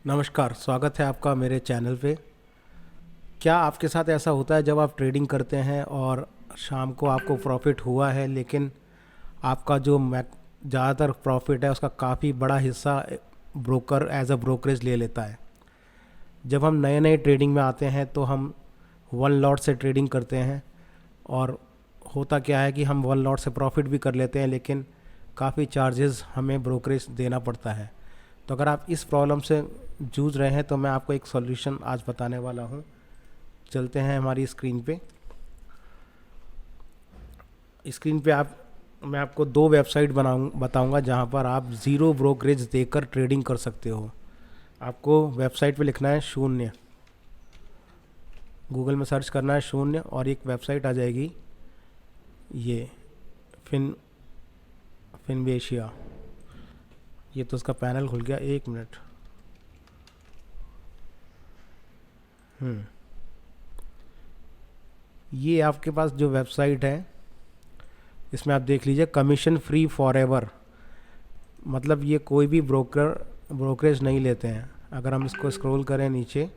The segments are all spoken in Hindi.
नमस्कार, स्वागत है आपका मेरे चैनल पे। क्या आपके साथ ऐसा होता है जब आप ट्रेडिंग करते हैं और शाम को आपको प्रॉफ़िट हुआ है, लेकिन आपका जो मैक ज़्यादातर प्रॉफ़िट है उसका काफ़ी बड़ा हिस्सा ब्रोकर एज अ ब्रोकरेज ले लेता है। जब हम नए नए ट्रेडिंग में आते हैं तो हम वन लॉट से ट्रेडिंग करते हैं, और होता क्या है कि हम वन लॉट से प्रॉफ़िट भी कर लेते हैं, लेकिन काफ़ी चार्जेस हमें ब्रोकरेज देना पड़ता है। तो अगर आप इस प्रॉब्लम से जूझ रहे हैं तो मैं आपको एक सॉल्यूशन आज बताने वाला हूँ। चलते हैं हमारी स्क्रीन पे। स्क्रीन पे आप मैं आपको दो वेबसाइट बताऊंगा जहाँ पर आप ज़ीरो ब्रोकरेज देकर ट्रेडिंग कर सकते हो। आपको वेबसाइट पे लिखना है शून्य, गूगल में सर्च करना है शून्य और एक वेबसाइट आ जाएगी, ये फिनवेशिया। ये तो उसका पैनल खुल गया, एक मिनट। ये आपके पास जो वेबसाइट है इसमें आप देख लीजिए, कमीशन फ्री फॉर एवर, मतलब ये कोई भी ब्रोकरेज नहीं लेते हैं। अगर हम इसको स्क्रॉल करें नीचे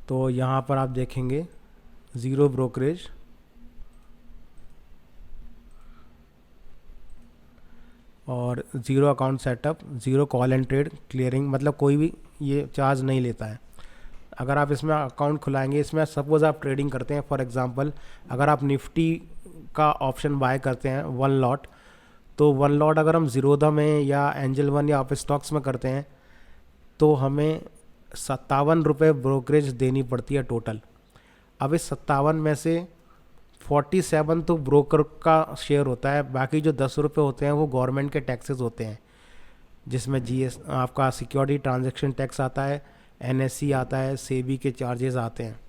तो यहाँ पर आप देखेंगे ज़ीरो ब्रोकरेज, और zero account setup, zero call and trade clearing, मतलब कोई भी ये चार्ज नहीं लेता है। अगर आप इसमें अकाउंट खुलाएंगे, इसमें सपोज़ आप ट्रेडिंग करते हैं, फॉर एग्जांपल अगर आप निफ्टी का ऑप्शन बाय करते हैं वन लॉट, तो वन लॉट अगर हम ज़ीरोधा में या एंजल वन या आप स्टॉक्स में करते हैं तो हमें 57 रुपये ब्रोकरेज देनी पड़ती है टोटल। अब इस 57 में से 47 तो ब्रोकर का शेयर होता है, बाकी जो 10 रुपये होते हैं वो गवर्नमेंट के टैक्सेस होते हैं, जिसमें जीएस आपका सिक्योरिटी ट्रांजैक्शन टैक्स आता है, एनएससी आता है, सेबी के चार्जेस आते हैं।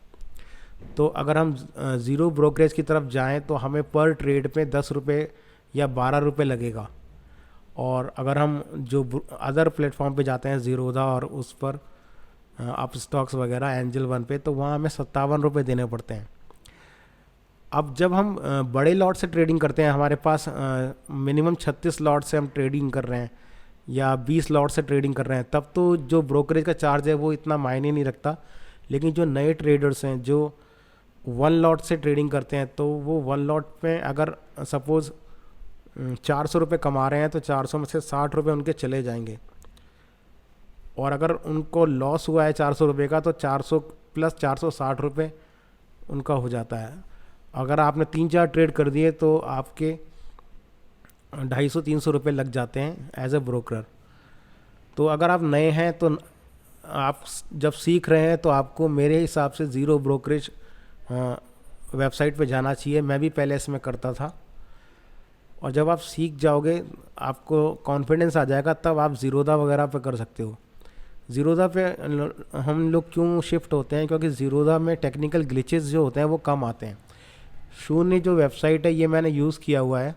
तो अगर हम ज़ीरो ब्रोकरेज की तरफ जाएं तो हमें पर ट्रेड पे 10 रुपये या 12 रुपये लगेगा। और अगर हम जो अदर प्लेटफॉर्म पे जाते हैं ज़ीरोधा और उस पर अप स्टॉक्स वगैरह एंजल वन पे, तो वहाँ हमें 57 रुपये देने पड़ते हैं। अब जब हम बड़े लॉट से ट्रेडिंग करते हैं, हमारे पास मिनिमम 36 लॉट से हम ट्रेडिंग कर रहे हैं या 20 लॉट से ट्रेडिंग कर रहे हैं, तब तो जो ब्रोकरेज का चार्ज है वो इतना मायने नहीं रखता। लेकिन जो नए ट्रेडर्स हैं जो वन लॉट से ट्रेडिंग करते हैं, तो वो वन लॉट पे अगर सपोज़ 400 रुपये कमा रहे हैं तो 400 में से 60 रुपये उनके चले जाएंगे। और अगर उनको लॉस हुआ है 400 रुपये का, तो 400 प्लस 460 रुपये उनका हो जाता है। अगर आपने 3-4 ट्रेड कर दिए तो आपके 250-300 रुपये लग जाते हैं एज ए ब्रोकर। तो अगर आप नए हैं तो आप जब सीख रहे हैं तो आपको मेरे हिसाब से ज़ीरो ब्रोकरेज वेबसाइट पे जाना चाहिए। मैं भी पहले इसमें करता था, और जब आप सीख जाओगे आपको कॉन्फिडेंस आ जाएगा, तब आप ज़ीरोधा वगैरह पे कर सकते हो। ज़ीरोधा पे हम लोग क्यों शिफ्ट होते हैं, क्योंकि ज़ीरोधा में टेक्निकल ग्लिचेस जो होते हैं वो कम आते हैं। शून्य जो वेबसाइट है ये मैंने यूज़ किया हुआ है,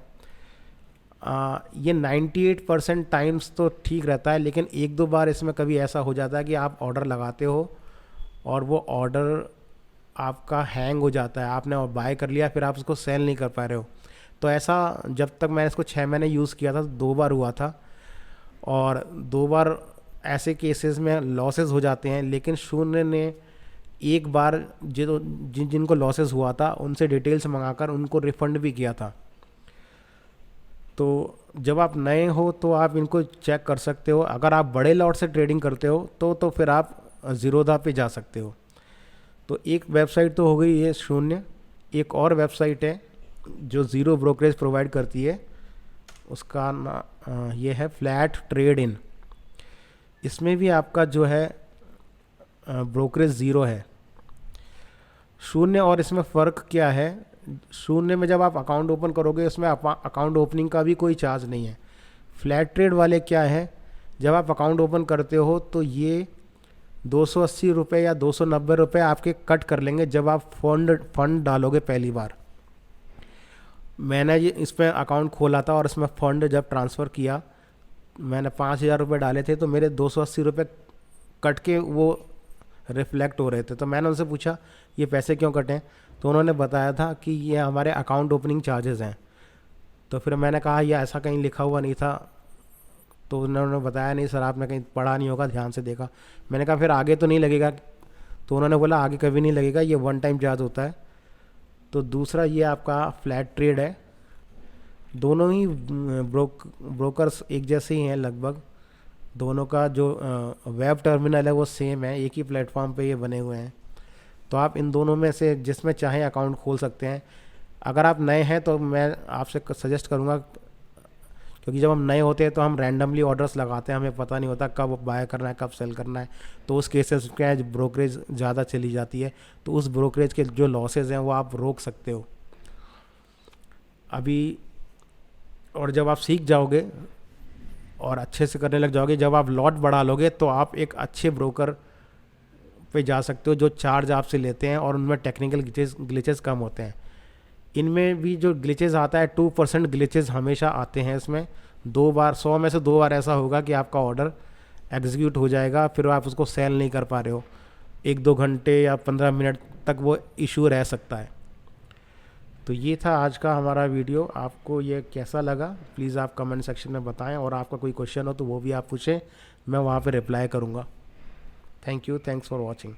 ये 98% टाइम्स तो ठीक रहता है, लेकिन एक दो बार इसमें कभी ऐसा हो जाता है कि आप ऑर्डर लगाते हो और वो ऑर्डर आपका हैंग हो जाता है, आपने बाय कर लिया फिर आप उसको सेल नहीं कर पा रहे हो। तो ऐसा जब तक मैंने इसको 6 महीने यूज़ किया था 2 बार हुआ था, और 2 बार ऐसे केसेस में लॉसेस हो जाते हैं। लेकिन शून्य ने एक बार जिनको लॉसेस हुआ था उनसे डिटेल्स मंगाकर उनको रिफ़ंड भी किया था। तो जब आप नए हो तो आप इनको चेक कर सकते हो। अगर आप बड़े लॉट से ट्रेडिंग करते हो तो फिर आप ज़ीरोधा पे जा सकते हो। तो एक वेबसाइट तो हो गई ये शून्य। एक और वेबसाइट है जो ज़ीरो ब्रोकरेज प्रोवाइड करती है, उसका ये है फ्लैट ट्रेड इन। इसमें भी आपका जो है ब्रोकरेज ज़ीरो है। शून्य और इसमें फ़र्क क्या है, शून्य में जब आप अकाउंट ओपन करोगे उसमें अकाउंट ओपनिंग का भी कोई चार्ज नहीं है। फ्लैट ट्रेड वाले क्या है, जब आप अकाउंट ओपन करते हो तो ये 280 रुपये या 290 रुपये आपके कट कर लेंगे जब आप फंड डालोगे पहली बार। मैंने ये इस पर अकाउंट खोला था और इसमें फ़ंड जब ट्रांसफ़र किया, मैंने 5,000 रुपये डाले थे तो मेरे 280 रुपये कट के वो रिफ्लेक्ट हो रहे थे। तो मैंने उनसे पूछा ये पैसे क्यों कटें, तो उन्होंने बताया था कि ये हमारे अकाउंट ओपनिंग चार्जेस हैं। तो फिर मैंने कहा ये ऐसा कहीं लिखा हुआ नहीं था, तो उन्होंने बताया नहीं सर, आपने कहीं पढ़ा नहीं होगा, ध्यान से देखा। मैंने कहा फिर आगे तो नहीं लगेगा? तो उन्होंने बोला आगे कभी नहीं लगेगा, ये वन टाइम चार्ज होता है। तो दूसरा ये आपका फ्लैट ट्रेड है। दोनों ही ब्रोकर्स एक जैसे ही हैं लगभग। दोनों का जो वेब टर्मिनल है वो सेम है, एक ही प्लेटफॉर्म पे ये बने हुए हैं। तो आप इन दोनों में से जिसमें चाहें अकाउंट खोल सकते हैं। अगर आप नए हैं तो मैं आपसे सजेस्ट करूंगा, क्योंकि जब हम नए होते हैं तो हम रैंडमली ऑर्डर्स लगाते हैं, हमें पता नहीं होता कब बाय करना है कब सेल करना है। तो उस केसेस क्या है, ब्रोकरेज ज़्यादा चली जाती है, तो उस ब्रोकरेज के जो लॉसेज हैं वो आप रोक सकते हो अभी। और जब आप सीख जाओगे और अच्छे से करने लग जाओगे, जब आप लॉट बढ़ा लोगे, तो आप एक अच्छे ब्रोकर पे जा सकते हो जो चार्ज आपसे लेते हैं और उनमें टेक्निकल ग्लिचेस कम होते हैं। इनमें भी जो ग्लिचेस आता है 2% ग्लिचेस हमेशा आते हैं इसमें। 2 बार 100 में से 2 बार ऐसा होगा कि आपका ऑर्डर एग्जीक्यूट हो जाएगा, फिर आप उसको सेल नहीं कर पा रहे हो। 1-2 घंटे या 15 मिनट तक वो इशू रह सकता है। तो ये था आज का हमारा वीडियो। आपको ये कैसा लगा प्लीज़ आप कमेंट सेक्शन में बताएं, और आपका कोई क्वेश्चन हो तो वो भी आप पूछें, मैं वहाँ पे रिप्लाई करूँगा। Thank you, thanks for watching.